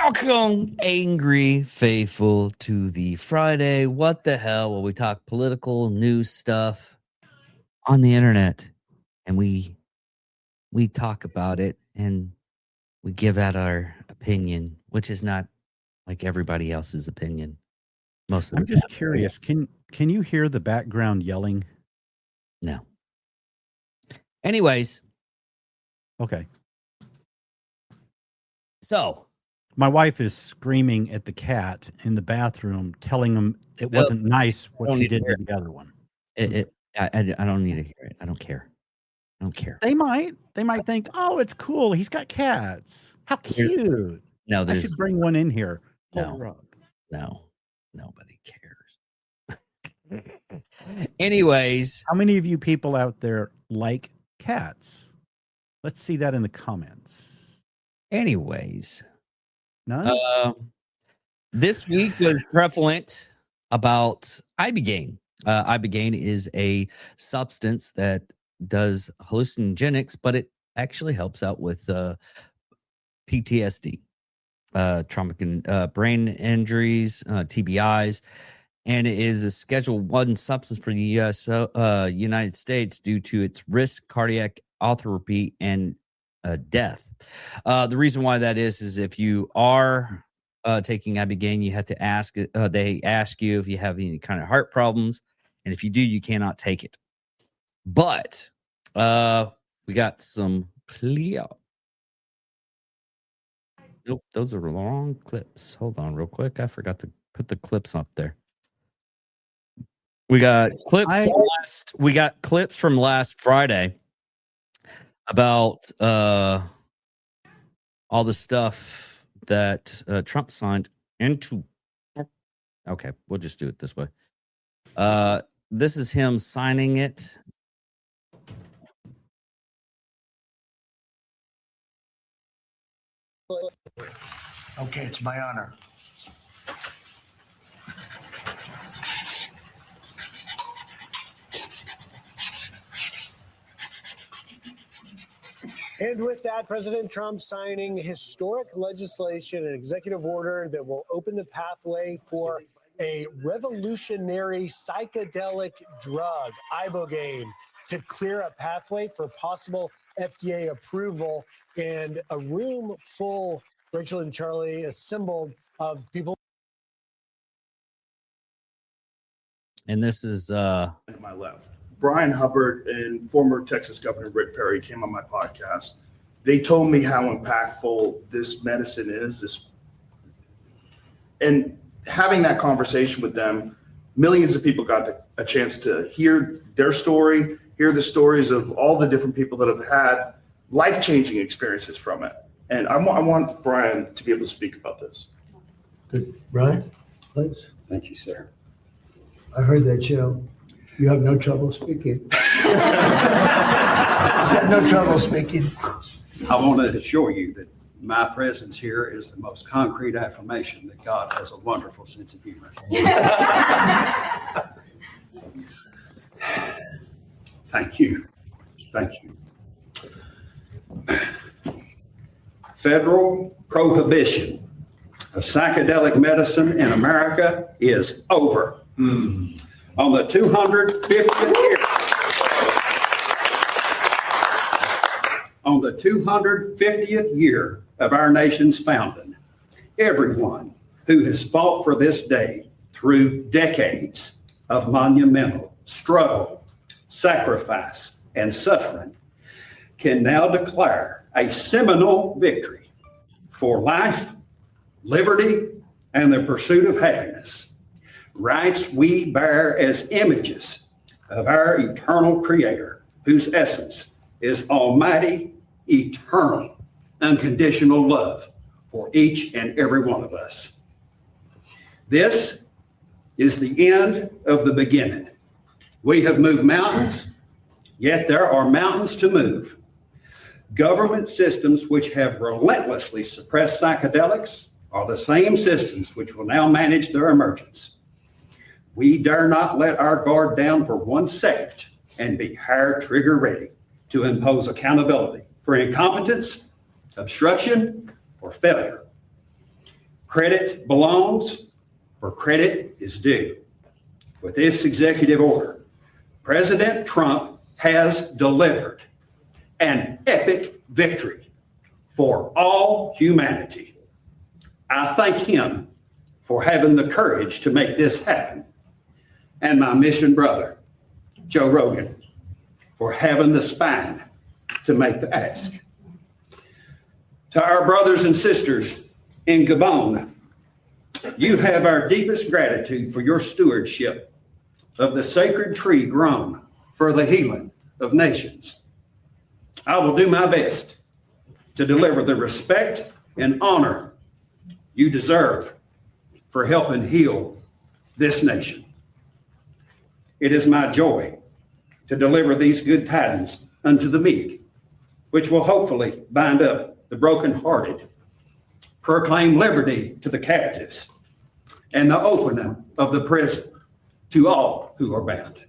Welcome, angry faithful, to the Friday What the Hell, where we talk political news stuff on the internet, and we talk about it and we give out our opinion, which is not like everybody else's opinion. Most of I'm just curious. Can you hear the background yelling? No. Anyways, Okay. so My wife is screaming at the cat in the bathroom, telling him it wasn't nice what don't she need to did hear to the other one. I don't need to hear it. I don't care. I don't care. They might think, oh, it's cool. He's got cats. How cute. No, I should bring one in here. Hold her up. No, nobody cares. Anyways, How many of you people out there like cats? Let's see that in the comments. None? This week was prevalent about Ibogaine. Ibogaine is a substance that does hallucinogenics, but it actually helps out with PTSD, traumatic brain injuries, TBIs, and it is a Schedule 1 substance for the United States due to its risk, cardiac arrhythmia, and death. The reason why that is if you are taking Ibogaine, you have to ask. They ask you if you have any kind of heart problems, and if you do, you cannot take it. But we got some clear. Nope, those are long clips. Hold on, real quick. I forgot to put the clips up there. We got clips. We got clips from last Friday about all the stuff that Trump signed into. Okay, we'll just do it this way. This is him signing it. Okay, it's my honor. And with that, President Trump signing historic legislation, an executive order that will open the pathway for a revolutionary psychedelic drug, Ibogaine, to clear a pathway for possible FDA approval. And a room full, Rachel and Charlie, assembled of people. And this is to my left. Brian Hubbard and former Texas Governor Rick Perry came on my podcast. They told me how impactful this medicine is. And having that conversation with them, millions of people got a chance to hear their story, hear the stories of all the different people that have had life-changing experiences from it. And I want Brian to be able to speak about this. Good. Brian, please. Thank you, sir. I heard that show. You have no trouble speaking. He's got no trouble speaking. I want to assure you that my presence here is the most concrete affirmation that God has a wonderful sense of humor. Thank you. Thank you. Federal prohibition of psychedelic medicine in America is over. On the 250th year, on the 250th year of our nation's founding, everyone who has fought for this day through decades of monumental struggle, sacrifice, and suffering can now declare a seminal victory for life, liberty, and the pursuit of happiness. Rights we bear as images of our eternal Creator, whose essence is almighty, eternal, unconditional love for each and every one of us. This is the end of the beginning. We have moved mountains, yet there are mountains to move. Government systems which have relentlessly suppressed psychedelics are the same systems which will now manage their emergence. We dare not let our guard down for 1 second and be hair trigger ready to impose accountability for incompetence, obstruction, or failure. Credit belongs where credit is due. With this executive order, President Trump has delivered an epic victory for all humanity. I thank him for having the courage to make this happen, and my mission brother, Joe Rogan, for having the spine to make the ask. To our brothers and sisters in Gabon, you have our deepest gratitude for your stewardship of the sacred tree grown for the healing of nations. I will do my best to deliver the respect and honor you deserve for helping heal this nation. It is my joy to deliver these good tidings unto the meek, which will hopefully bind up the brokenhearted, proclaim liberty to the captives, and the opening of the prison to all who are bound.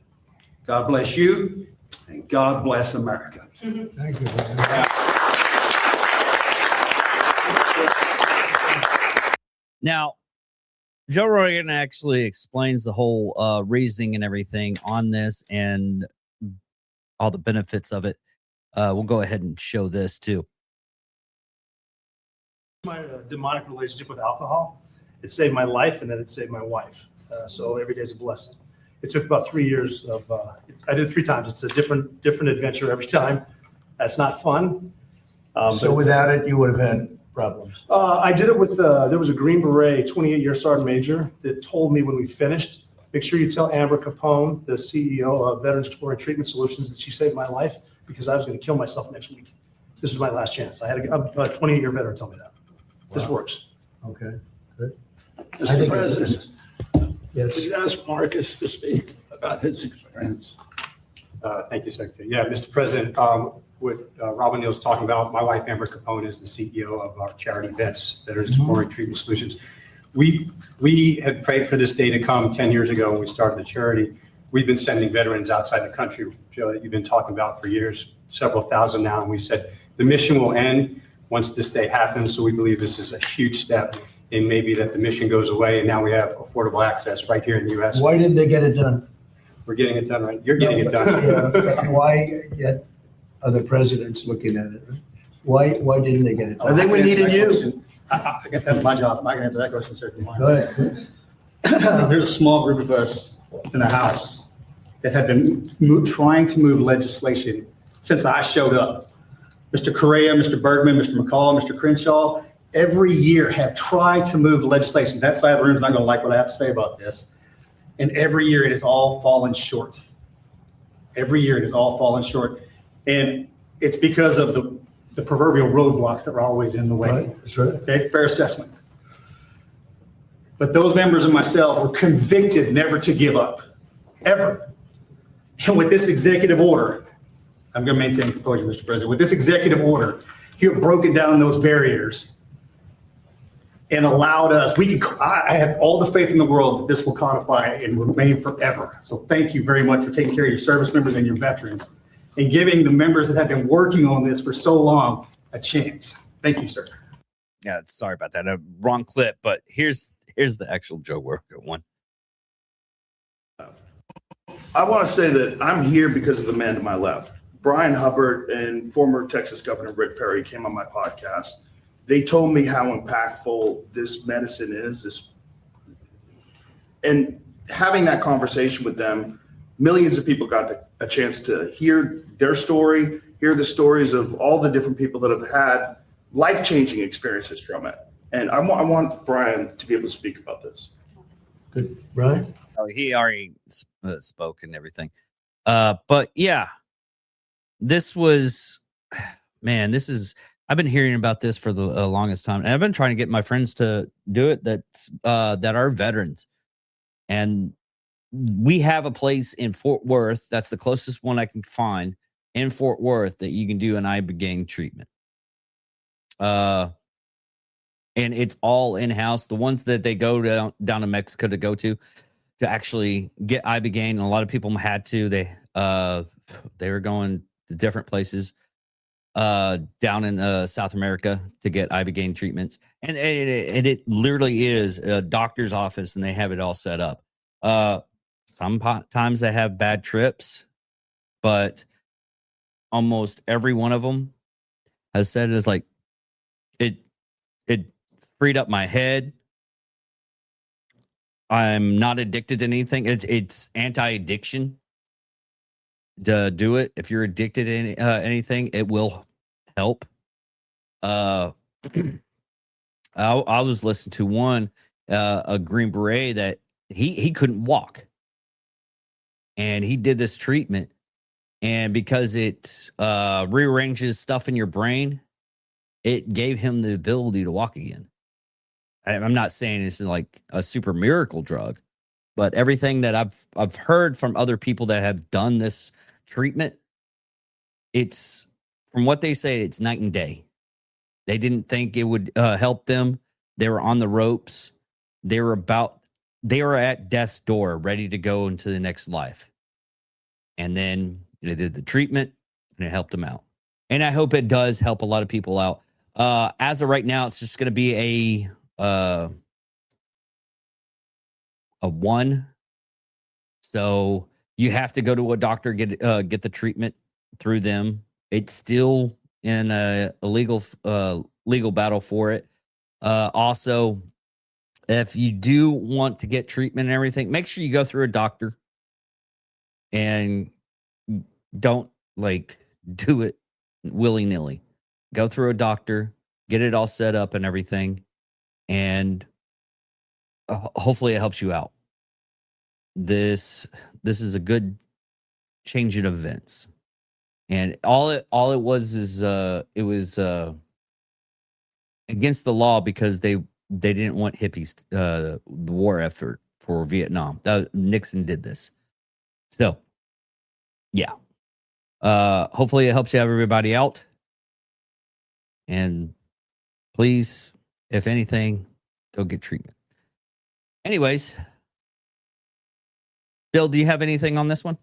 God bless you, and God bless America. Thank you, brother. Now, Joe Rogan actually explains the whole reasoning and everything on this and all the benefits of it. We'll go ahead and show this too. My demonic relationship with alcohol, it saved my life, and then it saved my wife. So every day is a blessing. It took about 3 years of, I did it 3 times. It's a different adventure every time. That's not fun. So without it, you would have had problems. I did it with, there was a Green Beret 28-year sergeant major that told me when we finished, make sure you tell Amber Capone, the CEO of Veterans Exploring Treatment Solutions, that she saved my life because I was going to kill myself next week. This was my last chance. I had a 28-year veteran tell me that. Wow. This works. Okay, good. Mr. President, Yes. would you ask Marcus to speak about his experience? Thank you, Secretary. Yeah, Mr. President, what Rob O'Neill's talking about, my wife, Amber Capone, is the CEO of our charity Vets, Veterans Exploring Treatment Solutions. We had prayed for this day to come 10 years ago when we started the charity. We've been sending veterans outside the country, Joe, that you've been talking about for years, several thousand now, and we said the mission will end once this day happens, so we believe this is a huge step in maybe that the mission goes away, and now we have affordable access right here in the U.S. Why didn't they get it done? We're getting it done right. You're getting it done. Yeah. Why yet other presidents looking at it? Why didn't they get it done? I think we needed you. I guess that's my job. I can answer that question, sir. Go ahead. There's a small group of us in the House that have been trying to move legislation since I showed up. Mr. Correa, Mr. Bergman, Mr. McCall, Mr. Crenshaw, every year have tried to move legislation. That side of the room is not going to like what I have to say about this. And every year it has all fallen short. Every year it has all fallen short. And it's because of the proverbial roadblocks that are always in the way. Right, that's right. Okay, fair assessment. But those members and myself were convicted never to give up, ever. And with this executive order, I'm going to maintain composure, Mr. President. With this executive order, you have broken down those barriers and allowed us, I have all the faith in the world that this will codify and remain forever. So thank you very much for taking care of your service members and your veterans and giving the members that have been working on this for so long a chance. Thank you, sir. Yeah, sorry about that. Wrong clip, but here's the actual Joe Rogan one. I want to say that I'm here because of the man to my left. Brian Hubbard and former Texas Governor Rick Perry came on my podcast. They told me how impactful this medicine is. And having that conversation with them, millions of people got a chance to hear their story, hear the stories of all the different people that have had life-changing experiences from it. And I want Brian to be able to speak about this. Good. Brian? Oh, he already spoke and everything. But yeah, this was, man, I've been hearing about this for the longest time. And I've been trying to get my friends to do it that are veterans. And we have a place in Fort Worth. That's the closest one I can find in Fort Worth that you can do an Ibogaine treatment. And it's all in-house. The ones that they go down to Mexico to go to actually get Ibogaine, and a lot of people had to. They were going to different places. down in South America to get ibogaine treatments, and it literally is a doctor's office, and they have it all set up. Sometimes they have bad trips, but almost every one of them has said it's like it freed up my head. I'm not addicted to anything. It's anti-addiction to do it. If you're addicted to anything, it will help. I was listening to one a Green Beret that he couldn't walk, and he did this treatment, and because it rearranges stuff in your brain, it gave him the ability to walk again. I'm not saying it's like a super miracle drug, but everything that I've heard from other people that have done this treatment, it's from what they say, it's night and day. They didn't think it would help them. They were on the ropes. They were at death's door, ready to go into the next life. And then they did the treatment, and it helped them out. And I hope it does help a lot of people out. As of right now, it's just going to be a 1. So you have to go to a doctor, get the treatment through them. It's still in a legal battle for it. Also, if you do want to get treatment and everything, make sure you go through a doctor and don't do it willy-nilly. Go through a doctor, get it all set up and everything, and hopefully it helps you out. This is a good change in events. And all it was is it was against the law because they didn't want hippies the war effort for Vietnam. Nixon did this. So, yeah. Hopefully it helps you everybody out. And please, if anything, go get treatment. Anyways, Bill, do you have anything on this one?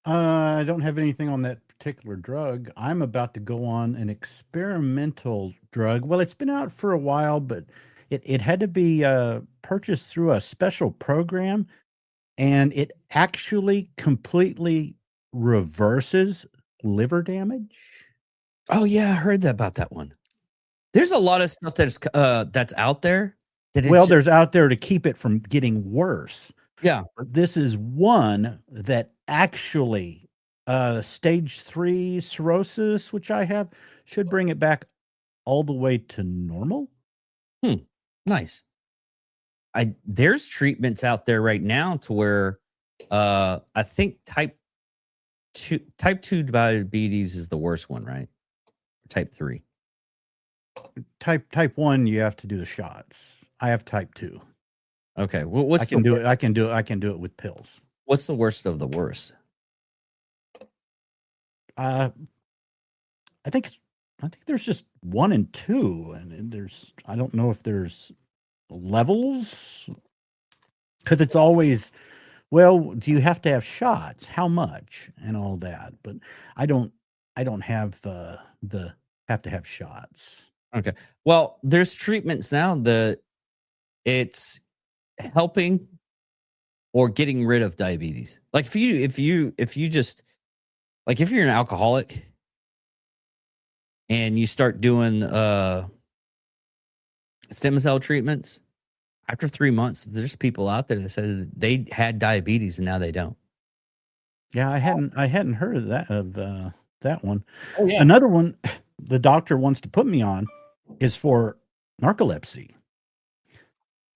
I don't have anything on that particular drug. I'm about to go on an experimental drug. Well, it's been out for a while, but it had to be purchased through a special program, and it actually completely reverses liver damage. Oh yeah, I heard about that one. There's a lot of stuff that's out there. There's out there to keep it from getting worse. Yeah. But this is one that actually stage 3 cirrhosis, which I have, should bring it back all the way to normal. Nice. There's treatments out there right now to where I think type 2 diabetes is the worst one, right? Type 3. Type 1, you have to do the shots. I have type 2. Okay. Well, I can do it. I can do it with pills. What's the worst of the worst? I think there's just 1 and 2, and I don't know if there's levels, because it's always, well, do you have to have shots? How much and all that? But I don't have the have to have shots. Okay. Well, there's treatments now that it's helping or getting rid of diabetes. Like if you just, like if you're an alcoholic and you start doing stem cell treatments, after 3 months, there's people out there that said they had diabetes and now they don't. Yeah, I hadn't heard of that one. Oh yeah. Another one the doctor wants to put me on is for narcolepsy.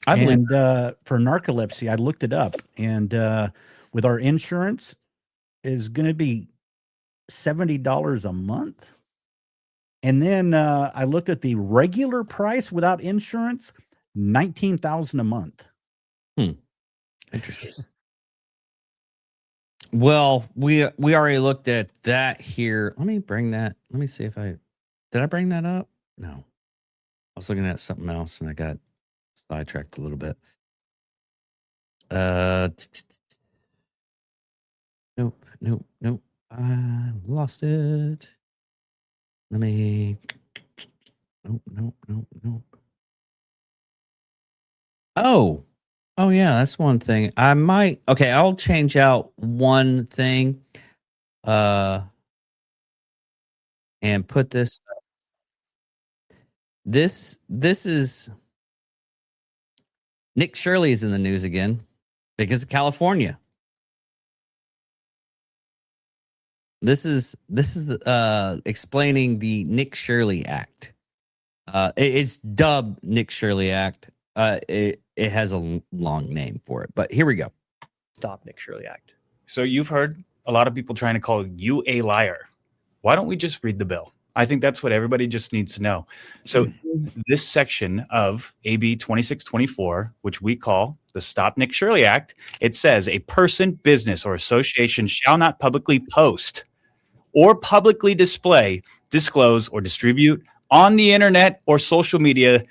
For narcolepsy, I looked it up, and with our insurance, is going to be $70 a month. And then I looked at the regular price without insurance, $19,000 a month. Interesting. Well, we already looked at that here. Let me bring that. Let me see if did I bring that up? No. I was looking at something else and I got sidetracked a little bit. Nope. I lost it. Let me. Nope. Oh yeah, that's one thing. I might. Okay, I'll change out one thing. And put this. This is Nick Shirley is in the news again because of California. This is explaining the Nick Shirley Act. It's dubbed Nick Shirley Act. It has a long name for it, but here we go. Stop Nick Shirley Act. So you've heard a lot of people trying to call you a liar. Why don't we just read the bill? I think that's what everybody just needs to know. So this section of AB 2624, which we call the Stop Nick Shirley Act, it says a person, business, or association shall not publicly post or publicly display, disclose, or distribute on the internet or social media,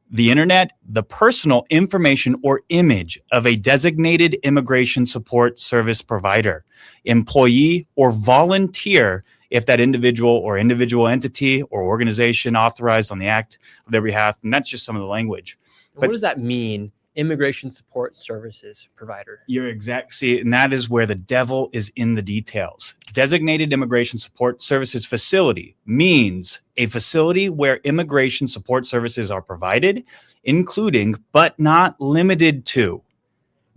the internet, the personal information or image of a designated immigration support service provider, employee, or volunteer if that individual or individual entity or organization authorized on the act of their behalf. And that's just some of the language. But what does that mean? Immigration support services provider. You're exact. See, and that is where the devil is in the details. Designated immigration support services facility means a facility where immigration support services are provided, including but not limited to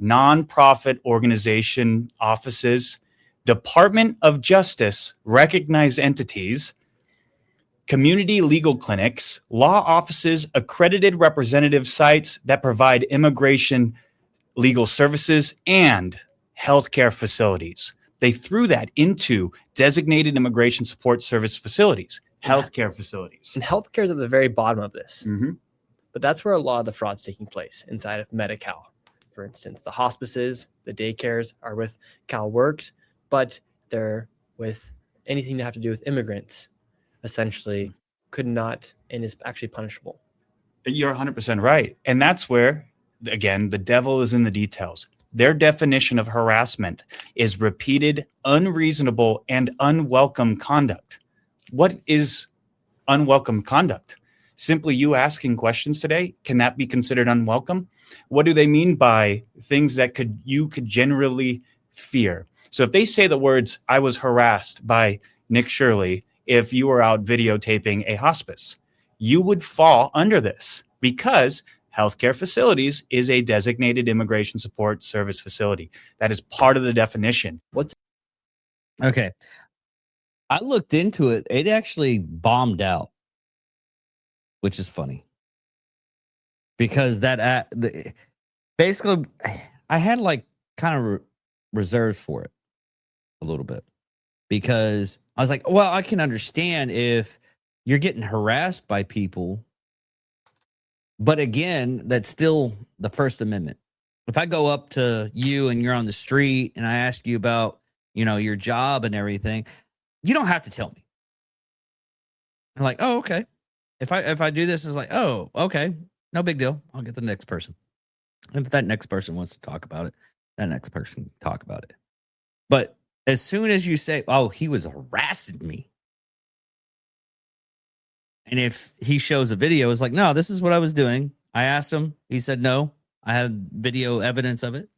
nonprofit organization offices, Department of Justice recognized entities, community legal clinics, law offices, accredited representative sites that provide immigration legal services, and healthcare facilities. They threw that into designated immigration support service facilities, healthcare facilities. And healthcare is at the very bottom of this. But that's where a lot of the fraud's taking place inside of Medi-Cal. For instance, the hospices, the daycares are with CalWorks, but they're with anything to have to do with immigrants. Essentially could not and is actually punishable. You're 100% right. And that's where, again, the devil is in the details. Their definition of harassment is repeated, unreasonable, and unwelcome conduct. What is unwelcome conduct? Simply you asking questions today, can that be considered unwelcome? What do they mean by things that you could generally fear? So if they say the words, I was harassed by Nick Shirley, if you were out videotaping a hospice, you would fall under this because healthcare facilities is a designated immigration support service facility. That is part of the definition. Okay. I looked into it. It actually bombed out, which is funny because basically I had like kind of reserved for it a little bit because I was like, well, I can understand if you're getting harassed by people. But again, that's still the First Amendment. If I go up to you and you're on the street and I ask you about, your job and everything, you don't have to tell me. I'm like, oh, okay. If I do this, it's like, oh, okay. No big deal. I'll get the next person. And if that next person wants to talk about it, that next person can talk about it. But as soon as you say, oh, he was harassing me. And if he shows a video, it's like, no, this is what I was doing. I asked him. He said, no, I have video evidence of it.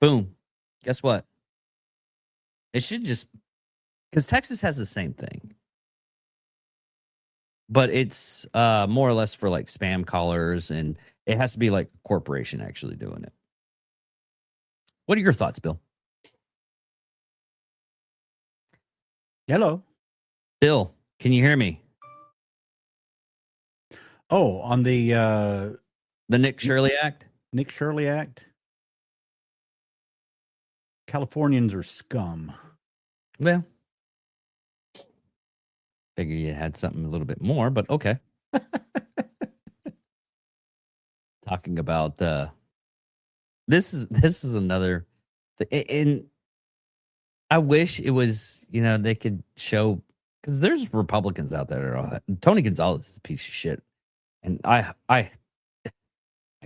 Boom. Guess what? It should just, because Texas has the same thing. But it's more or less for like spam callers, and it has to be like a corporation actually doing it. What are your thoughts, Bill? Hello. Bill, can you hear me? Oh, on the Nick Shirley Act? Nick Shirley Act? Californians are scum. Well, figure you had something a little bit more, but okay. Talking about this is another and I wish it was, they could show, because there's Republicans out there that are all that. Tony Gonzalez is a piece of shit. And I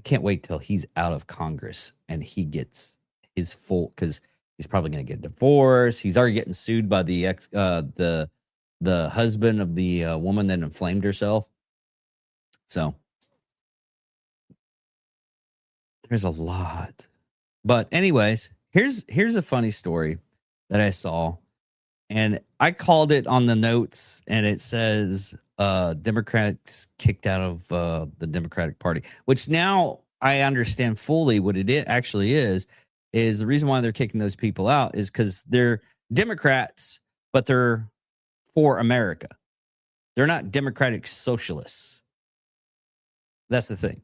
can't wait till he's out of Congress and he gets his full, because He's probably going to get divorced. He's already getting sued by the the husband of the woman that inflamed herself. So there's a lot. But anyways, here's a funny story that I saw, and I called it on the notes, and it says Democrats kicked out of the Democratic Party, which now I understand fully what it actually is the reason why they're kicking those people out is because they're Democrats, but they're for America. They're not democratic socialists. That's the thing.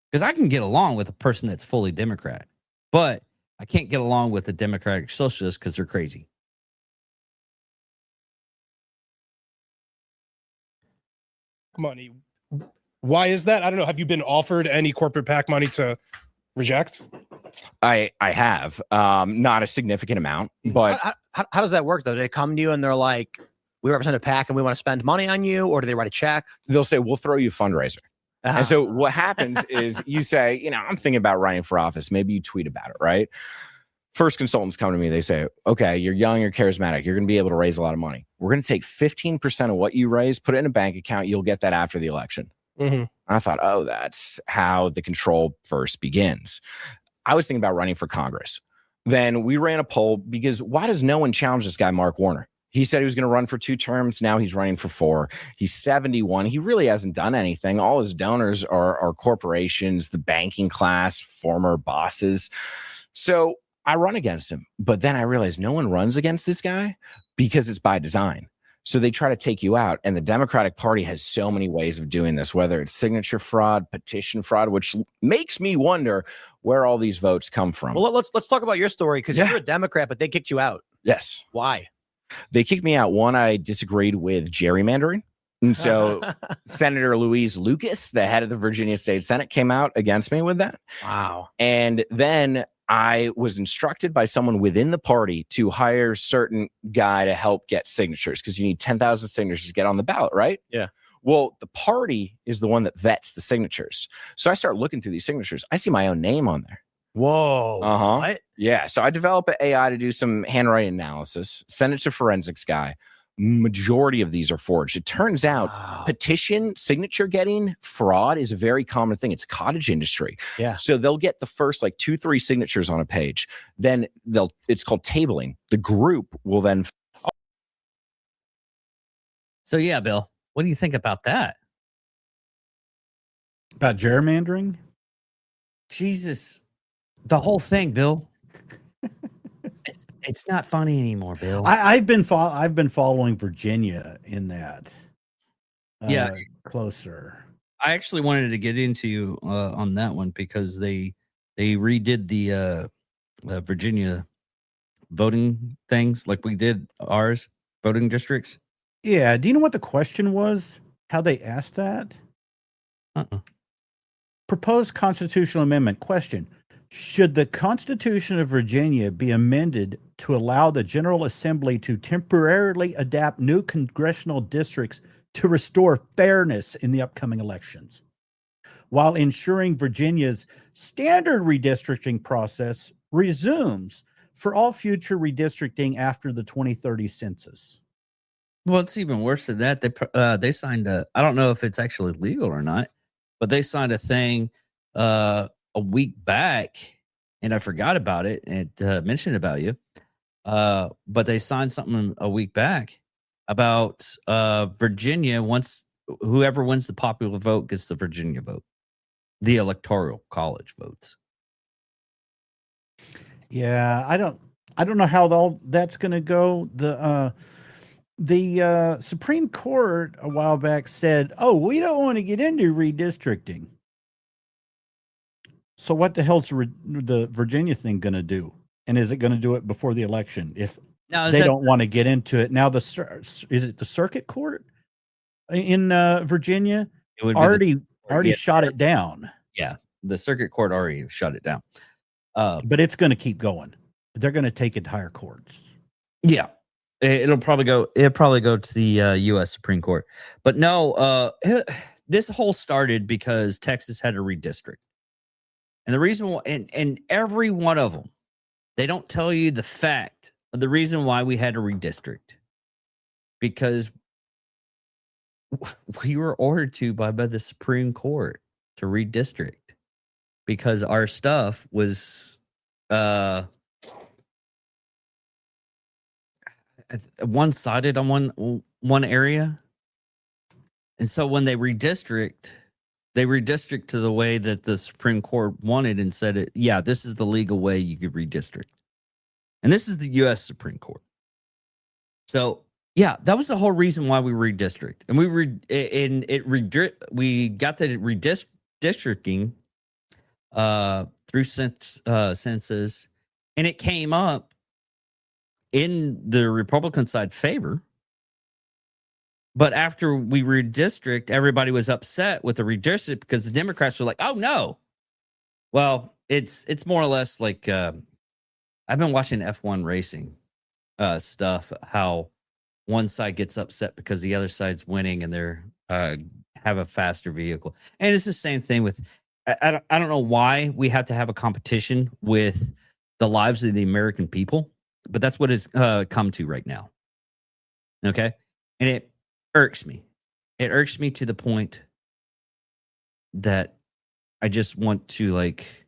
Because I can get along with a person that's fully Democrat, but I can't get along with a democratic socialist because they're crazy. Money. Why is that? I don't know. Have you been offered any corporate PAC money to reject? I have not a significant amount, but how does that work though? Do they come to you and they're like, we represent a PAC and we want to spend money on you, or do they write a check? They'll say, we'll throw you a fundraiser. And so what happens is you say, you know, I'm thinking about running for office. Maybe you tweet about it, right? First consultants come to me. They say, okay, you're young, you're charismatic. You're going to be able to raise a lot of money. We're going to take 15% of what you raise, put it in a bank account. You'll get that after the election. Mm-hmm. I thought, oh, that's how the control first begins. I was thinking about running for Congress. Then we ran a poll because why does no one challenge this guy, Mark Warner? He said he was going to run for 2 terms. Now he's running for 4. He's 71. He really hasn't done anything. All his donors are corporations, the banking class, former bosses. So I run against him. But then I realized no one runs against this guy because it's by design. So they try to take you out. And the Democratic Party has so many ways of doing this, whether it's signature fraud, petition fraud, which makes me wonder where all these votes come from. Well, let's talk about your story, because you're a Democrat, but they kicked you out. Yes. Why? They kicked me out. One, I disagreed with gerrymandering. And so Senator Louise Lucas, the head of the Virginia State Senate, came out against me with that. Wow. And then I was instructed by someone within the party to hire a certain guy to help get signatures, because you need 10,000 signatures to get on the ballot, right? Yeah. Well, the party is the one that vets the signatures. So I start looking through these signatures. I see my own name on there. Whoa. What? Yeah. So I develop an AI to do some handwriting analysis, send it to forensics guy. Majority of these are forged. It turns out petition signature getting fraud is a very common thing. It's cottage industry. Yeah. So they'll get the first like 2-3 signatures on a page. Then it's called tabling. The group will then. So yeah, Bill, what do you think about that? About gerrymandering? Jesus. The whole thing, Bill. It's not funny anymore, Bill. I've been following Virginia in that. Closer. I actually wanted to get into on that one because they redid the Virginia voting things like we did ours, voting districts. Yeah. Do you know what the question was? How they asked that? Proposed constitutional amendment question. Should the Constitution of Virginia be amended to allow the General Assembly to temporarily adapt new congressional districts to restore fairness in the upcoming elections, while ensuring Virginia's standard redistricting process resumes for all future redistricting after the 2030 census? Well, it's even worse than that. They signed I don't know if it's actually legal or not, but they signed a thing a week back, and I forgot about it and mentioned about you. But they signed something a week back about Virginia. Once whoever wins the popular vote gets the Virginia vote, the Electoral College votes. Yeah, I don't know how that's going to go. The Supreme Court a while back said, "Oh, we don't want to get into redistricting." So what the hell's the Virginia thing going to do? And is it going to do it before the election? If they don't want to get into it now, is it the circuit court in Virginia? It would already shot it down. Yeah, the circuit court already shut it down. But it's going to keep going. They're going to take it to higher courts. Yeah, it'll probably go to the U.S. Supreme Court. But no, this whole started because Texas had to redistrict. And the reason why, and every one of them, They don't tell you the fact of the reason why we had to redistrict. Because we were ordered to by the Supreme Court to redistrict. Because our stuff was one-sided on one area. And so when they redistrict to the way that the Supreme Court wanted and said it, yeah, this is the legal way you could redistrict. And this is the U.S. Supreme Court. So, yeah, that was the whole reason why we redistrict. And we got the redistricting through census, and it came up in the Republican side's favor. But after we redistrict, everybody was upset with the redistrict because the Democrats were like, "Oh no!" Well, it's more or less like I've been watching F1 racing stuff. How one side gets upset because the other side's winning and they're have a faster vehicle, and it's the same thing with. I don't know why we have to have a competition with the lives of the American people, but that's what it's come to right now. Okay, and it irks me. It irks me to the point that I just want to like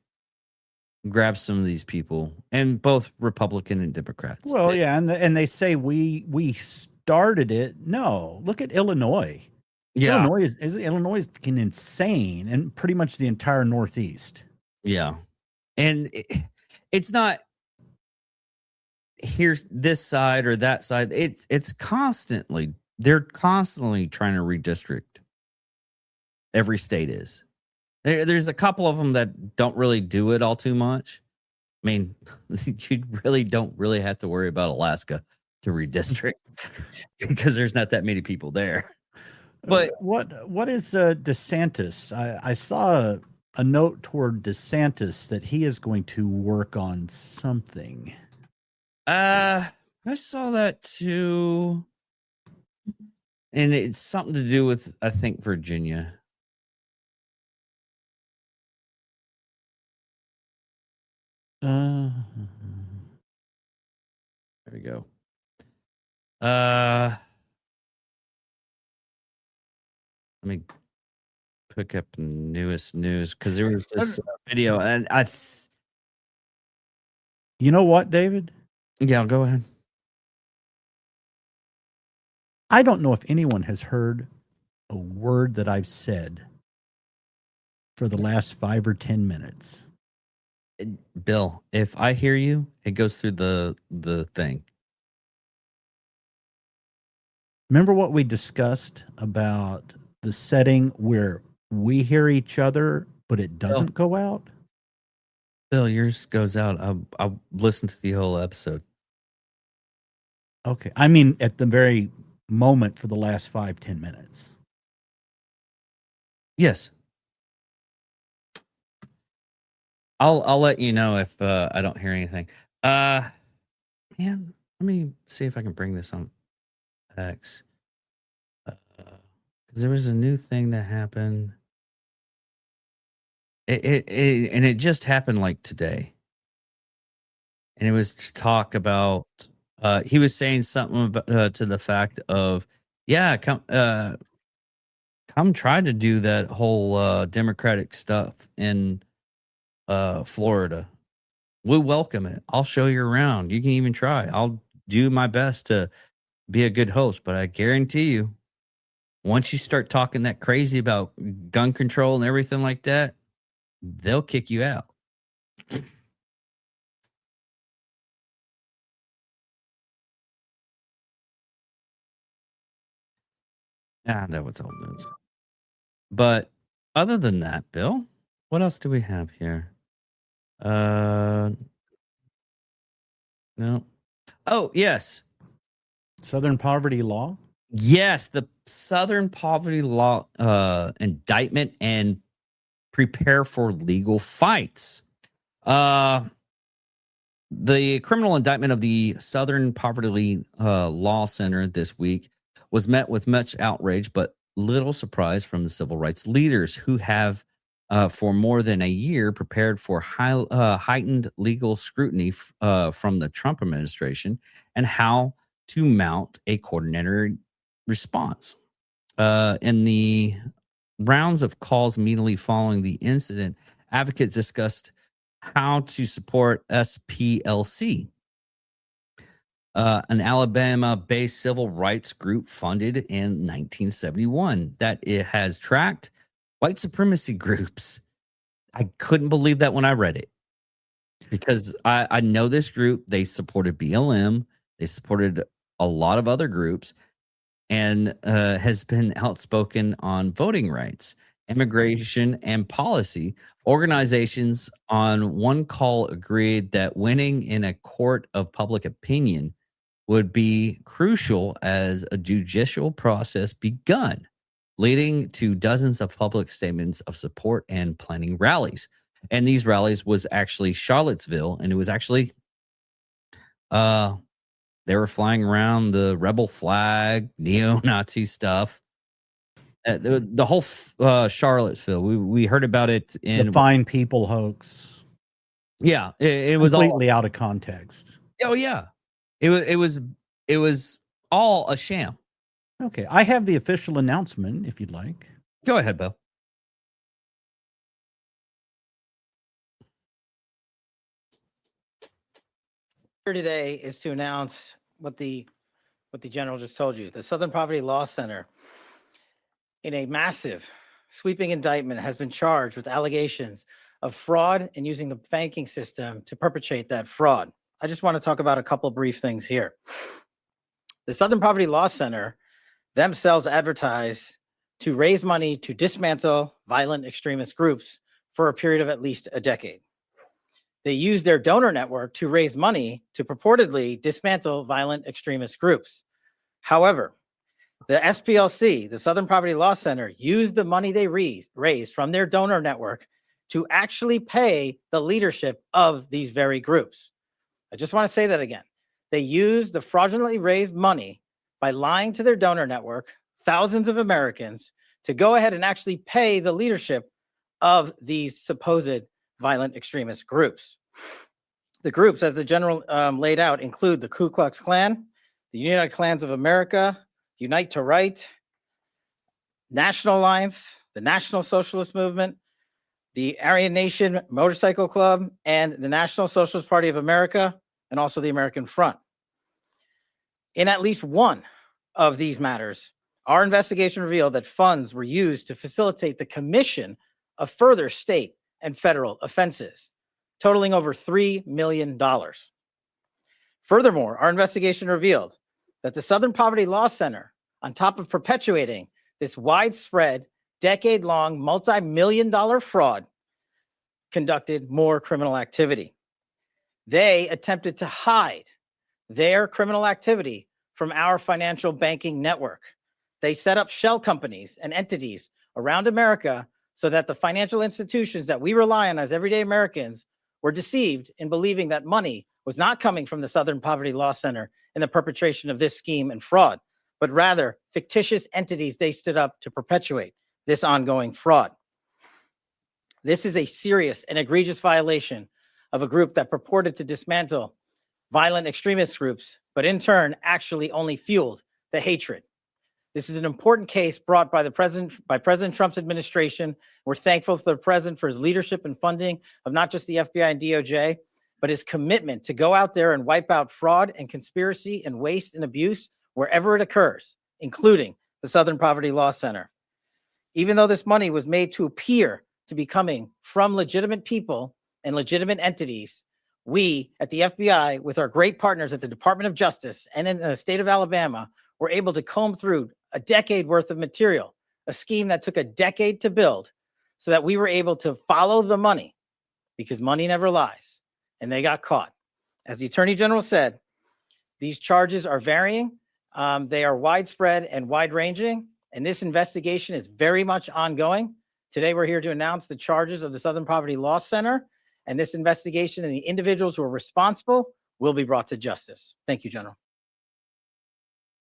grab some of these people, and both Republican and Democrats. Well, yeah, and they say we started it. No, look at Illinois. Yeah, Illinois is fucking insane, and pretty much the entire Northeast. Yeah, and it's not here's this side or that side. It's constantly. They're constantly trying to redistrict. Every state is. There's a couple of them that don't really do it all too much. I mean, you really don't really have to worry about Alaska to redistrict because there's not that many people there. But what is DeSantis? I saw a note toward DeSantis that he is going to work on something. I saw that too. And it's something to do with, I think, Virginia. There we go. Let me pick up the newest news because there was this video, and you know what, David? Yeah, go ahead. I don't know if anyone has heard a word that I've said for the last 5 or 10 minutes. Bill, if I hear you, it goes through the thing. Remember what we discussed about the setting where we hear each other, but it doesn't go out? Bill, yours goes out. I'll listen to the whole episode. Okay. I mean, at the very moment for the last 5-10 minutes. Yes. I'll let you know if I don't hear anything. Man, let me see if I can bring this on X. Because there was a new thing that happened. It just happened like today. And it was to talk about he was saying something about, to the fact of, yeah, come try to do that whole Democratic stuff in Florida. We welcome it. I'll show you around. You can even try. I'll do my best to be a good host, but I guarantee you, once you start talking that crazy about gun control and everything like that, they'll kick you out. That was old news. But other than that, Bill, what else do we have here? No. Oh, yes. Southern poverty law? Yes, the Southern poverty law indictment and prepare for legal fights. The criminal indictment of the Southern Poverty Law Center this week was met with much outrage, but little surprise from the civil rights leaders who have for more than a year, prepared for heightened legal scrutiny from the Trump administration and how to mount a coordinated response. In the rounds of calls immediately following the incident, advocates discussed how to support SPLC, an Alabama-based civil rights group founded in 1971 that it has tracked white supremacy groups. I couldn't believe that when I read it, because I know this group. They supported BLM. They supported a lot of other groups, and has been outspoken on voting rights, immigration, and policy. Organizations on one call agreed that winning in a court of public opinion would be crucial as a judicial process begun, leading to dozens of public statements of support and planning rallies. And these rallies was actually Charlottesville, and it was actually they were flying around the rebel flag, neo-Nazi stuff. The whole Charlottesville, we heard about it in the Fine People hoax. Yeah, it was completely all out of context. Oh yeah, it was all a sham. Okay, I have the official announcement if you'd like. Go ahead, Bill. Here today is to announce what the general just told you. The Southern Poverty Law Center, in a massive sweeping indictment, has been charged with allegations of fraud and using the banking system to perpetrate that fraud. I just want to talk about a couple brief things here. The Southern Poverty Law Center themselves advertise to raise money to dismantle violent extremist groups for a period of at least a decade. They use their donor network to raise money to purportedly dismantle violent extremist groups. However, the SPLC, the Southern Poverty Law Center, used the money they raised from their donor network to actually pay the leadership of these very groups. I just want to say that again. They used the fraudulently raised money by lying to their donor network, thousands of Americans, to go ahead and actually pay the leadership of these supposed violent extremist groups. The groups, as the general laid out, include the Ku Klux Klan, the United Klans of America, Unite to Right, National Alliance, the National Socialist Movement, the Aryan Nation Motorcycle Club, and the National Socialist Party of America, and also the American Front. In at least one of these matters, our investigation revealed that funds were used to facilitate the commission of further state and federal offenses, totaling over $3 million. Furthermore, our investigation revealed that the Southern Poverty Law Center, on top of perpetuating this widespread, decade-long, multi-million-dollar fraud, conducted more criminal activity. They attempted to hide their criminal activity from our financial banking network. They set up shell companies and entities around America so that the financial institutions that we rely on as everyday Americans were deceived in believing that money was not coming from the Southern Poverty Law Center in the perpetration of this scheme and fraud, but rather fictitious entities they stood up to perpetuate this ongoing fraud. This is a serious and egregious violation of a group that purported to dismantle violent extremist groups, but in turn actually only fueled the hatred. This is an important case brought by President Trump's administration. We're thankful to the president for his leadership and funding of not just the FBI and DOJ, but his commitment to go out there and wipe out fraud and conspiracy and waste and abuse wherever it occurs, including the Southern Poverty Law Center. Even though this money was made to appear to be coming from legitimate people and legitimate entities, we at the FBI, with our great partners at the Department of Justice and in the state of Alabama, were able to comb through a decade worth of material, a scheme that took a decade to build, so that we were able to follow the money, because money never lies, and they got caught. As the Attorney General said, these charges are varying. They are widespread and wide-ranging, and this investigation is very much ongoing. Today, we're here to announce the charges of the Southern Poverty Law Center, and this investigation and the individuals who are responsible will be brought to justice. Thank you, General.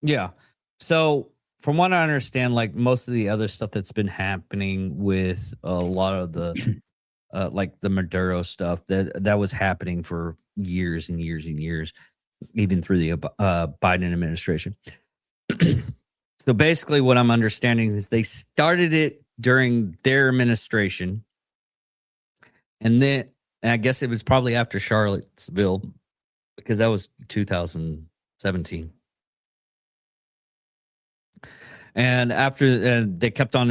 Yeah. So from what I understand, like most of the other stuff that's been happening with a lot of the like the Maduro stuff, that was happening for years and years and years, even through the Biden administration. So basically what I'm understanding is they started it during their administration, and then I guess it was probably after Charlottesville, because that was 2017. And after they kept on,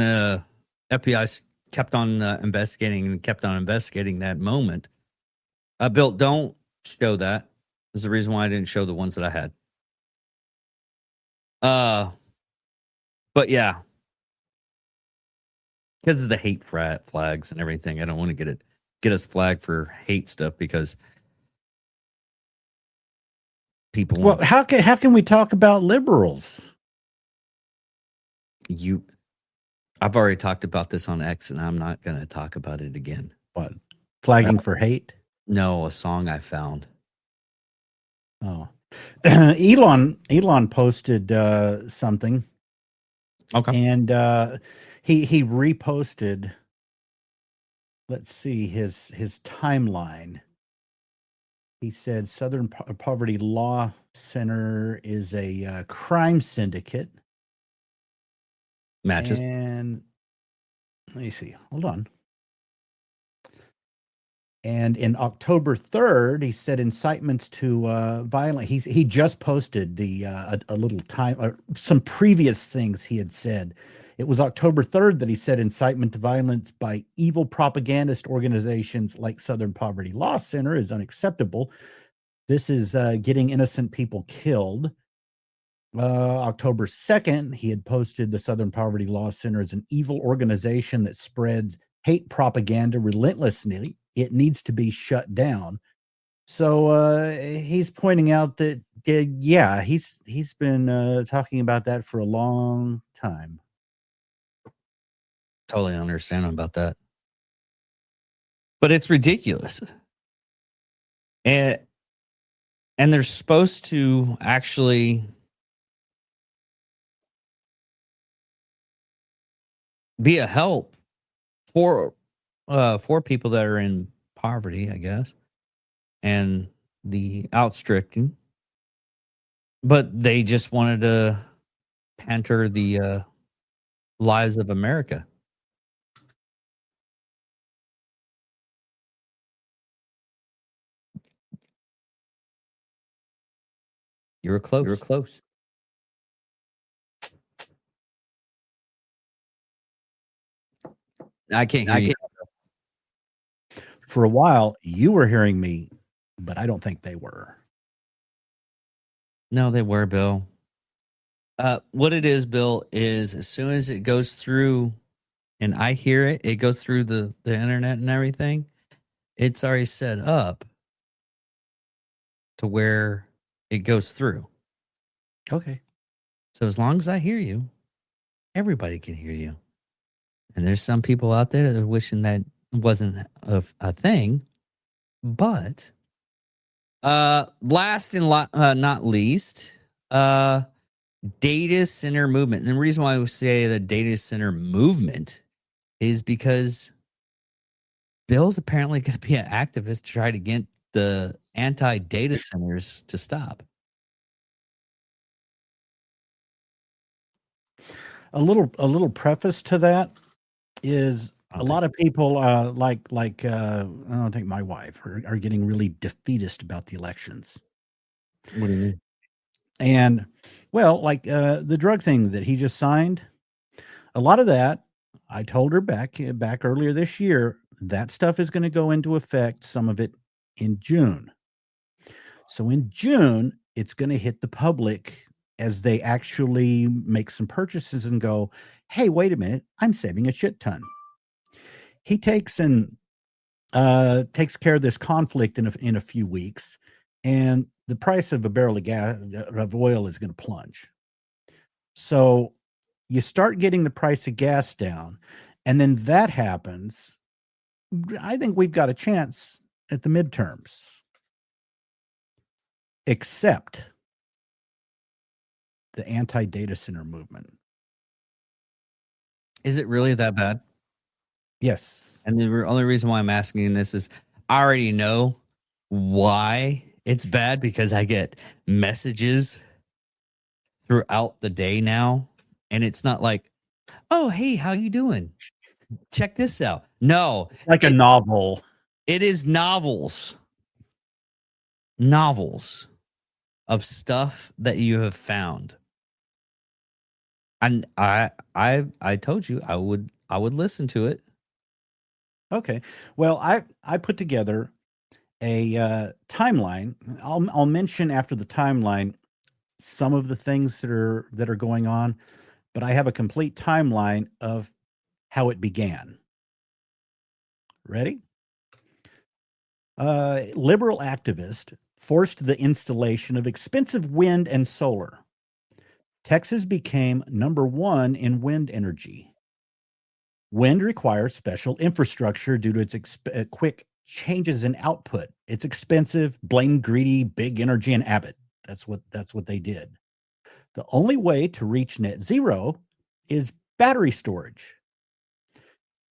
FBI kept on investigating and kept on investigating that moment. Bill, don't show that. There's the reason why I didn't show the ones that I had. But yeah, because of the hate flags and everything, I don't want to get us flagged for hate stuff, because people. Well, how can we talk about liberals? I've already talked about this on X, and I'm not going to talk about it again. What? Flagging for hate? No, a song I found. Oh, Elon posted something. Okay, and he reposted. Let's see his timeline. He said Southern Poverty Law Center is a crime syndicate. Matches. And let me see. Hold on. And in October 3rd, he said incitements to violence. He just posted the a little time, some previous things he had said. It was October 3rd that he said incitement to violence by evil propagandist organizations like Southern Poverty Law Center is unacceptable. This is getting innocent people killed. October 2nd, he had posted the Southern Poverty Law Center is an evil organization that spreads hate propaganda relentlessly. It needs to be shut down. So he's pointing out that, yeah, he's been talking about that for a long time. Totally understand about that. But it's ridiculous. And they're supposed to actually be a help for people that are in poverty, I guess, and the outstricken. But they just wanted to pander the lives of America. You were close. You were close. I can't hear you. For a while, you were hearing me, but I don't think they were. No, they were, Bill. What it is, Bill, is as soon as it goes through and I hear it, it goes through the internet and everything, it's already set up to where it goes through. Okay. So as long as I hear you, everybody can hear you. And there's some people out there that are wishing that wasn't a thing. But last and not least, data center movement. And the reason why I would say the data center movement is because Bill's apparently going to be an activist to try to get the anti-data centers to stop. A little preface to that is a lot of people like I don't think my wife are getting really defeatist about the elections. What do you mean? And well, like the drug thing that he just signed, a lot of that, I told her back earlier this year, that stuff is going to go into effect, some of it in June. So in June, it's going to hit the public as they actually make some purchases and go, hey, wait a minute, I'm saving a shit ton. He takes care of this conflict in a few weeks, and the price of a barrel of gas of oil is going to plunge. So you start getting the price of gas down, and then that happens. I think we've got a chance at the midterms, except the anti-data center movement. Is it really that bad? Yes. And the only reason why I'm asking this is I already know why it's bad because I get messages throughout the day now, and it's not like, oh, hey, how you doing? Check this out. No, like a novel. It is novels of stuff that you have found. And I told you I would listen to it. Okay. Well, I put together a timeline. I'll mention after the timeline some of the things that are going on, but I have a complete timeline of how it began. Ready? Liberal activist forced the installation of expensive wind and solar. Texas became number 1 in wind energy. Wind requires special infrastructure due to its quick changes in output. It's expensive. Blame greedy big energy and Abbott. That's what they did. The only way to reach net zero is battery storage.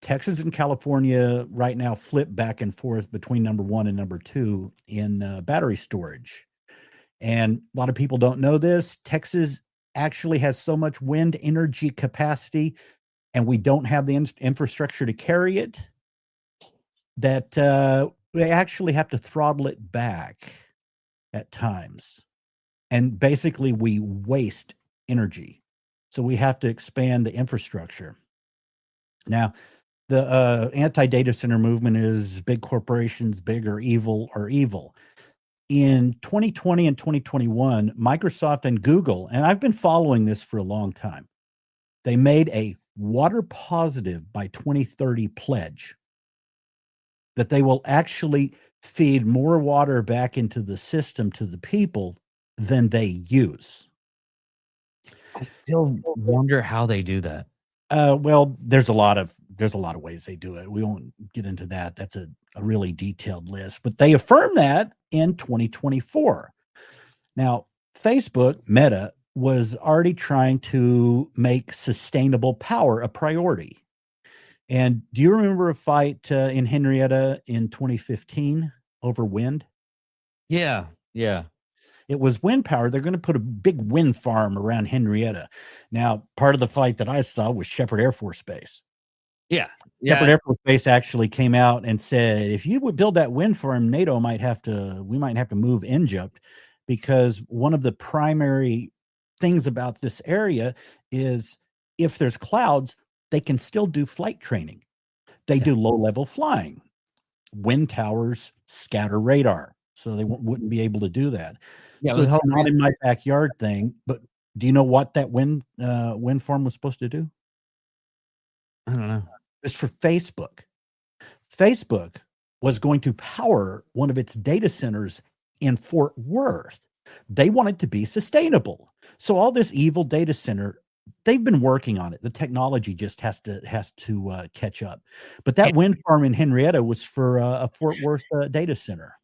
Texas and California right now flip back and forth between number 1 and number 2 in battery storage. And a lot of people don't know this. Texas actually has so much wind energy capacity, and we don't have the infrastructure to carry it, that we actually have to throttle it back at times. And basically, we waste energy. So we have to expand the infrastructure. Now, the anti-data center movement is big corporations, big or evil are evil. In 2020 and 2021, Microsoft and Google, and I've been following this for a long time, they made a water positive by 2030 pledge that they will actually feed more water back into the system to the people than they use. I still wonder how they do that. Well, there's a lot of ways they do it. We won't get into that. That's a really detailed list, but they affirm that in 2024. Now, Facebook, Meta, was already trying to make sustainable power a priority. And do you remember a fight in Henrietta in 2015 over wind? Yeah. It was wind power. They're going to put a big wind farm around Henrietta. Now, part of the fight that I saw was Shepherd Air Force Base. Yeah. Shepherd Air Force Base actually came out and said, if you would build that wind farm, we might have to move Egypt, because one of the primary things about this area is if there's clouds, they can still do flight training. They do low-level flying. Wind towers scatter radar, so they wouldn't be able to do that. Yeah, so it's not in my backyard thing, but do you know what that wind farm was supposed to do? I don't know. It's for Facebook. Facebook was going to power one of its data centers in Fort Worth. They want it to be sustainable. So all this evil data center, they've been working on it. The technology just has to catch up. But that wind farm in Henrietta was for a Fort Worth data center.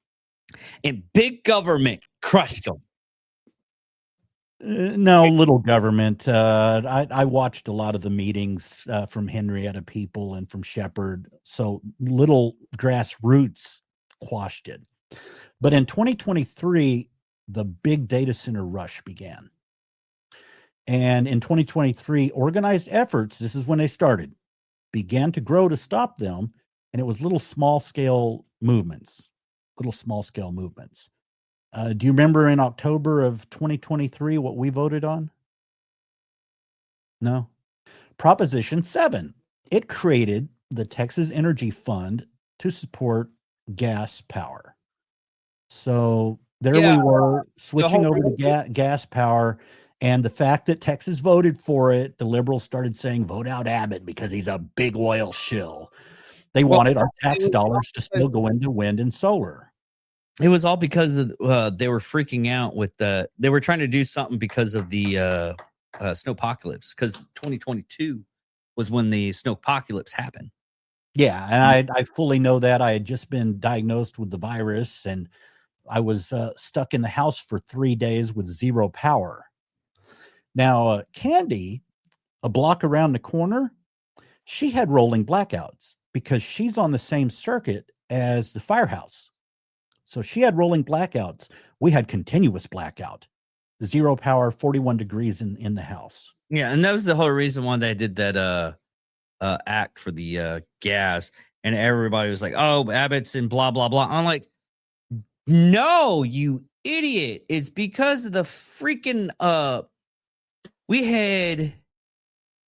And big government crushed them. No, little government. I watched a lot of the meetings from Henrietta people and from Shepherd. So little grassroots quashed it. But in 2023, the big data center rush began. And in 2023, organized efforts, this is when they started, began to grow to stop them. And it was little small scale movements. Do you remember in October of 2023 what we voted on? No. Proposition 7. It created the Texas Energy Fund to support gas power. So there we were switching over to gas power. And the fact that Texas voted for it, the liberals started saying, vote out Abbott because he's a big oil shill. They wanted our tax dollars to still go into wind and solar. It was all because of they were freaking out with they were trying to do something because of the snowpocalypse, because 2022 was when the snowpocalypse happened. Yeah, and I fully know that. I had just been diagnosed with the virus, and I was stuck in the house for 3 days with zero power. Now, Candy, a block around the corner, she had rolling blackouts because she's on the same circuit as the firehouse. So she had rolling blackouts. We had continuous blackout, 0 power, 41 degrees in the house. Yeah, and that was the whole reason why they did that act for the gas, and everybody was like, "Oh, Abbott's and blah blah blah." I'm like, "No, you idiot! It's because of the freaking we had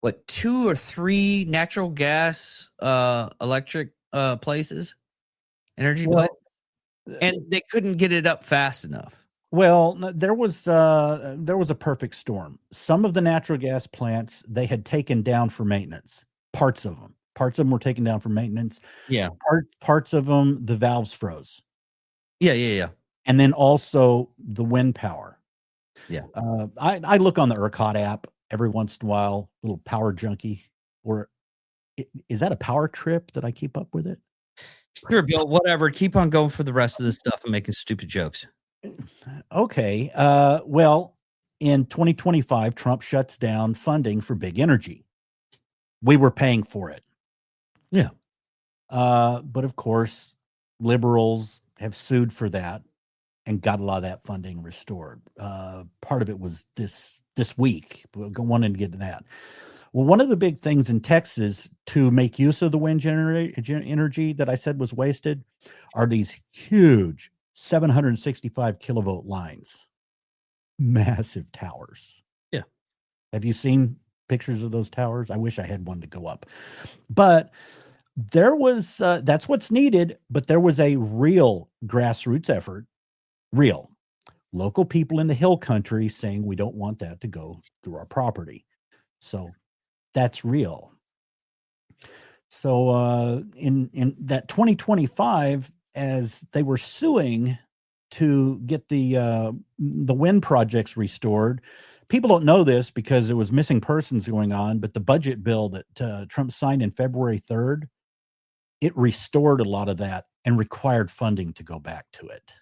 what 2 or 3 natural gas electric places, energy places, and they couldn't get it up fast enough." Well, there was a perfect storm. Some of the natural gas plants they had taken down for maintenance. Parts of them were taken down for maintenance. Yeah. Parts of them, the valves froze. Yeah. And then also the wind power. Yeah. I look on the ERCOT app every once in a while, little power junkie. Or is that a power trip that I keep up with it? Sure, Bill. Whatever. Keep on going for the rest of this stuff and making stupid jokes. Okay. Well, in 2025, Trump shuts down funding for big energy. We were paying for it. Yeah. But of course, liberals have sued for that and got a lot of that funding restored. Part of it was this week. We'll go on and get to that. Well, one of the big things in Texas to make use of the wind energy that I said was wasted are these huge 765 kilovolt lines, massive towers. Yeah. Have you seen pictures of those towers? I wish I had one to go up, but there was, that's what's needed. But there was a real grassroots effort, real local people in the hill country saying, we don't want that to go through our property. So that's real. So, in that 2025, as they were suing to get the wind projects restored. People don't know this because there was missing persons going on, but the budget bill that Trump signed in February 3rd, it restored a lot of that and required funding to go back to it.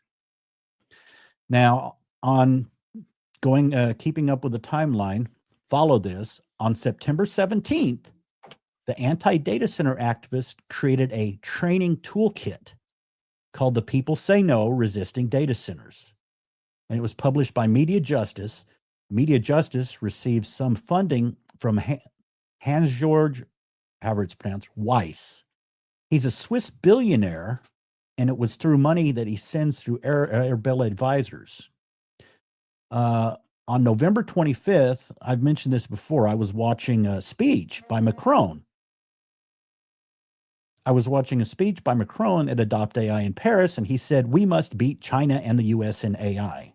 Now, on keeping up with the timeline, follow this. On September 17th, the anti-data center activists created a training toolkit called The People Say No, Resisting Data Centers. And it was published by Media Justice. Media Justice received some funding from Hans-Georg, however it's pronounced, Weiss. He's a Swiss billionaire, and it was through money that he sends through Arbel Advisors. On November 25th, I've mentioned this before, I was watching a speech by Macron. at Adopt AI in Paris, and he said, we must beat China and the US in AI.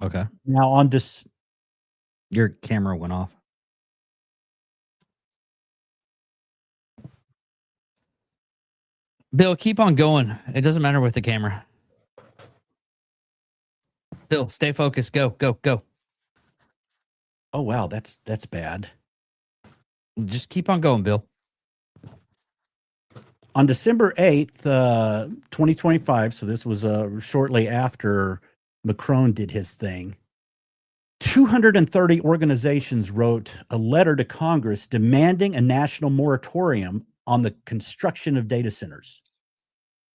Okay. Now on this. Your camera went off. Bill, keep on going. It doesn't matter with the camera. Bill, stay focused. Go. Oh, wow. That's bad. Just keep on going, Bill. On December 8th, 2025, so this was shortly after Macron did his thing, 230 organizations wrote a letter to Congress demanding a national moratorium on the construction of data centers.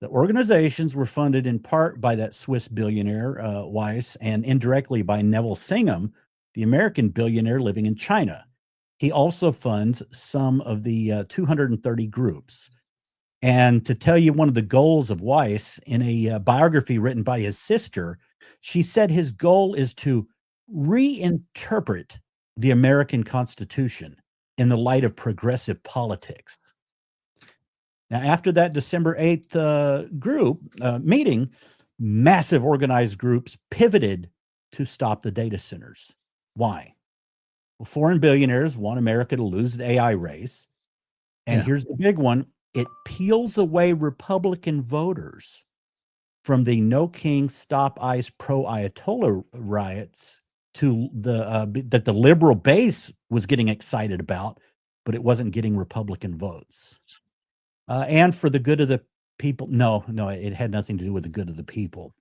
The organizations were funded in part by that Swiss billionaire, Weiss, and indirectly by Neville Singham, the American billionaire living in China. He also funds some of the 230 groups. And to tell you one of the goals of Weiss, in a biography written by his sister, she said his goal is to reinterpret the American Constitution in the light of progressive politics. Now, after that December 8th meeting, massive organized groups pivoted to stop the data centers. Why? Well, foreign billionaires want America to lose the AI race. And here's the big one. It peels away Republican voters from the No King, Stop ICE, pro-Ayatollah riots to that the liberal base was getting excited about, but it wasn't getting Republican votes. And for the good of the people, no, it had nothing to do with the good of the people.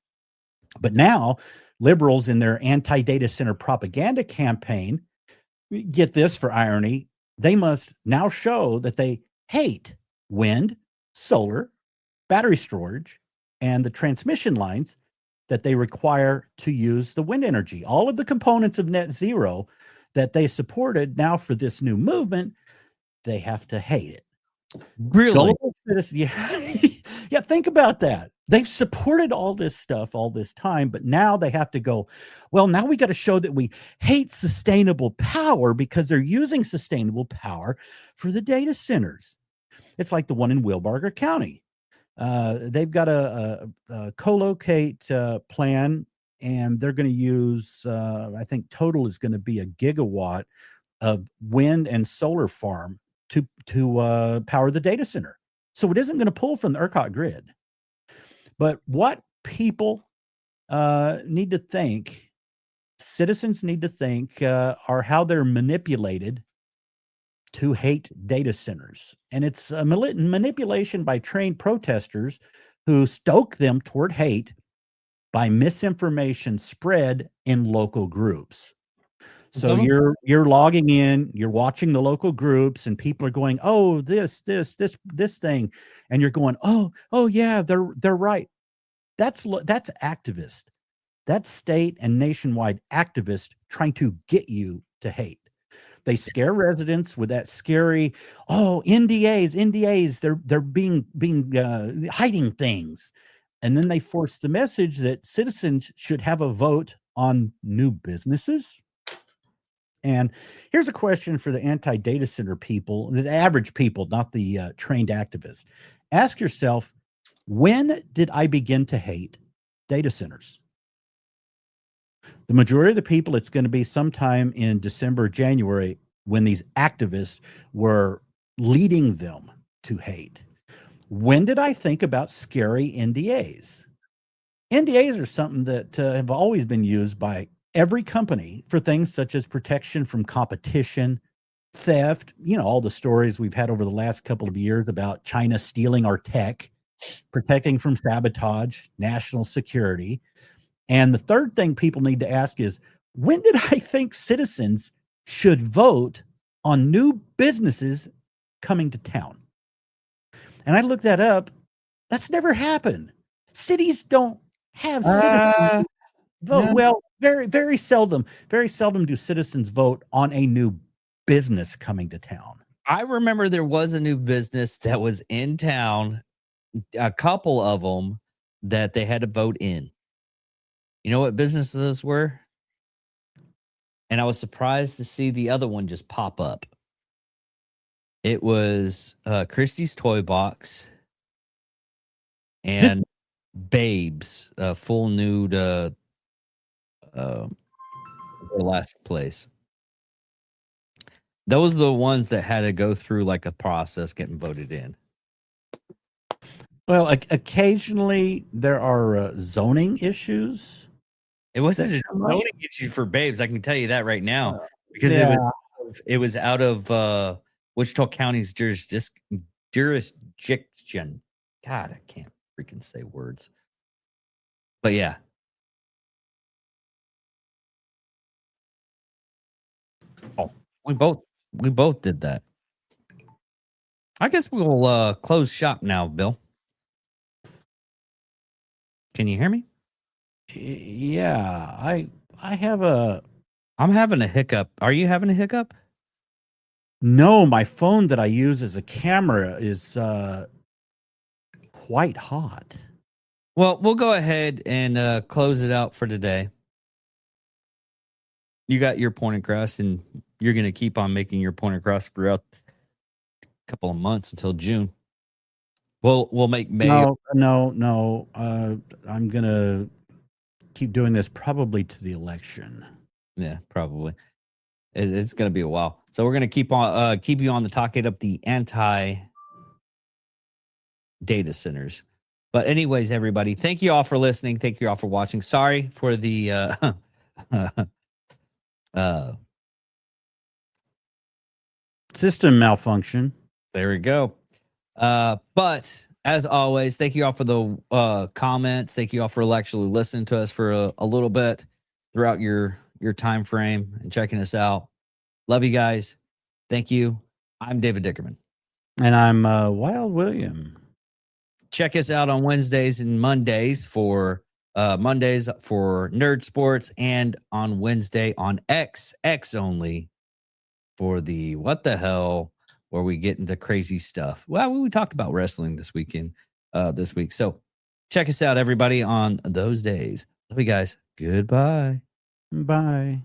But now liberals in their anti-data center propaganda campaign, get this for irony, they must now show that they hate wind, solar, battery storage, and the transmission lines that they require to use the wind energy. All of the components of net zero that they supported now for this new movement, they have to hate it. Really? Global citizen, yeah. Yeah, think about that. They've supported all this stuff all this time, but now they have to go, well, now we got to show that we hate sustainable power because they're using sustainable power for the data centers. It's like the one in Wilbarger County. They've got a co-locate plan, and they're going to use, I think total is going to be a gigawatt of wind and solar farm to power the data center. So it isn't going to pull from the ERCOT grid. But what people need to think, citizens need to think, are how they're manipulated to hate data centers. And it's a manipulation by trained protesters who stoke them toward hate by misinformation spread in local groups. So you're logging in, you're watching the local groups, and people are going, "Oh, this thing," and you're going, "Oh yeah, they're right." That's activist. That's state and nationwide activist trying to get you to hate. They scare residents with that scary, NDAs. They're being hiding things, and then they force the message that citizens should have a vote on new businesses. And here's a question for the anti-data center people, the average people, not the trained activists. Ask yourself, when did I begin to hate data centers? The majority of the people, it's going to be sometime in December, January, when these activists were leading them to hate. When did I think about scary NDAs? NDAs are something that have always been used by every company for things such as protection from competition, theft, all the stories we've had over the last couple of years about China stealing our tech, protecting from sabotage, national security. And the third thing people need to ask is, when did I think citizens should vote on new businesses coming to town? And I looked that up. That's never happened. Cities don't have citizens vote. no. Well, very, very seldom do citizens vote on a new business coming to town. I remember there was a new business that was in town, a couple of them that they had to vote in. You know what businesses were? And I was surprised to see the other one just pop up. It was Christie's Toy Box and Babes, full nude last place. Those are the ones that had to go through like a process getting voted in. Well, occasionally there are zoning issues. It wasn't a zoning issue for Babes, I can tell you that right now, because it was out of Wichita County's jurisdiction. God, I can't freaking say words. But yeah. Oh, we both did that. I guess we'll close shop now, Bill. Can you hear me? Yeah, I'm having a hiccup. Are you having a hiccup? No, my phone that I use as a camera is quite hot. Well, we'll go ahead and close it out for today. You got your point across, and you're going to keep on making your point across throughout a couple of months until June. We'll make May. No. I'm going to keep doing this probably to the election. Yeah, probably. It's going to be a while. So we're going to keep you on the talking up the anti data centers. But anyways, everybody, thank you all for listening. Thank you all for watching. Sorry for the system malfunction. There we go. But as always, thank you all for the comments. Thank you all for actually listening to us for a little bit throughout your time frame and checking us out. Love you guys. Thank you. I'm David Dickerman. And I'm Wild William. Check us out on Wednesdays and Mondays for Nerd Sports, and on Wednesday on X only for the What the Hell, where we get into crazy stuff. Well, we talked about wrestling this week. So check us out, everybody, on those days. Love you guys. Goodbye. Bye.